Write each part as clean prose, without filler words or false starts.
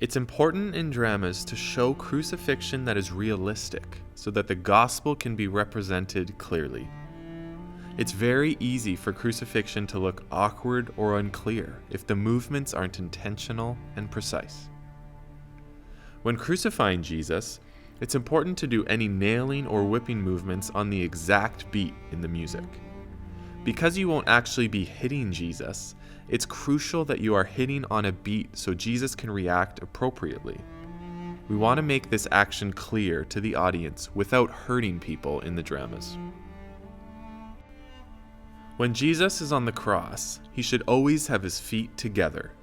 It's important in dramas to show crucifixion that is realistic, so that the gospel can be represented clearly. It's very easy for crucifixion to look awkward or unclear if the movements aren't intentional and precise. When crucifying Jesus, it's important to do any nailing or whipping movements on the exact beat in the music. Because you won't actually be hitting Jesus, it's crucial that you are hitting on a beat so Jesus can react appropriately. We want to make this action clear to the audience without hurting people in the dramas. When Jesus is on the cross, he should always have his feet together.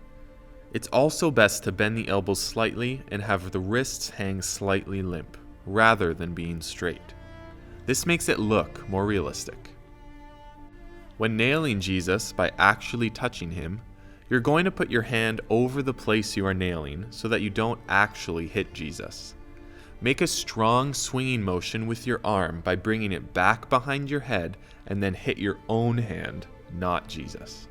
It's also best to bend the elbows slightly and have the wrists hang slightly limp, rather than being straight. This makes it look more realistic. When nailing Jesus by actually touching him, you're going to put your hand over the place you are nailing so that you don't actually hit Jesus. Make a strong swinging motion with your arm by bringing it back behind your head and then hit your own hand, not Jesus.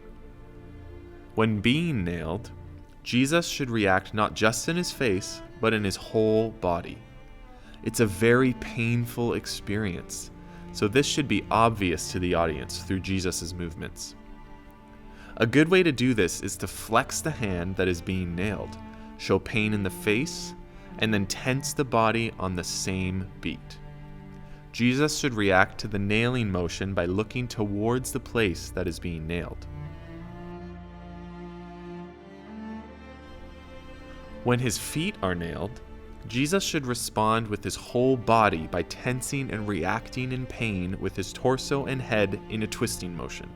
When being nailed, Jesus should react not just in his face, but in his whole body. It's a very painful experience, so this should be obvious to the audience through Jesus' movements. A good way to do this is to flex the hand that is being nailed, show pain in the face, and then tense the body on the same beat. Jesus should react to the nailing motion by looking towards the place that is being nailed. When his feet are nailed, Jesus should respond with his whole body by tensing and reacting in pain with his torso and head in a twisting motion.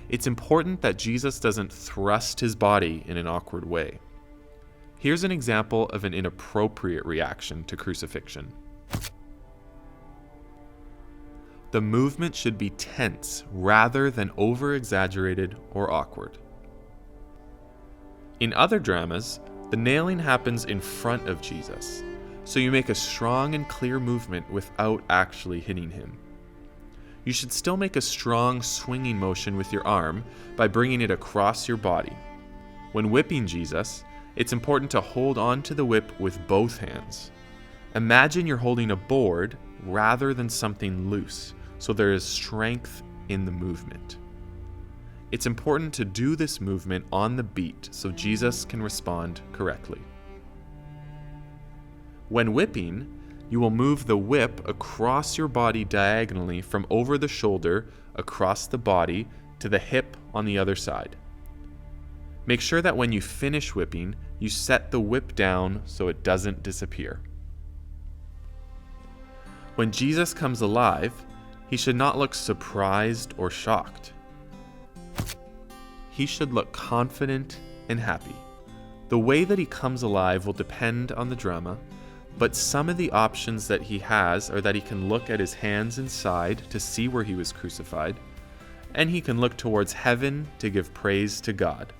It's important that Jesus doesn't thrust his body in an awkward way. Here's an example of an inappropriate reaction to crucifixion. The movement should be tense rather than over-exaggerated or awkward. In other dramas, the nailing happens in front of Jesus, so you make a strong and clear movement without actually hitting him. You should still make a strong swinging motion with your arm by bringing it across your body. When whipping Jesus, it's important to hold on to the whip with both hands. Imagine you're holding a board rather than something loose, so there is strength in the movement. It's important to do this movement on the beat so Jesus can respond correctly. When whipping, you will move the whip across your body diagonally from over the shoulder, across the body, to the hip on the other side. Make sure that when you finish whipping, you set the whip down so it doesn't disappear. When Jesus comes alive, he should not look surprised or shocked. He should look confident and happy. The way that he comes alive will depend on the drama, but some of the options that he has are that he can look at his hands inside to see where he was crucified, and he can look towards heaven to give praise to God.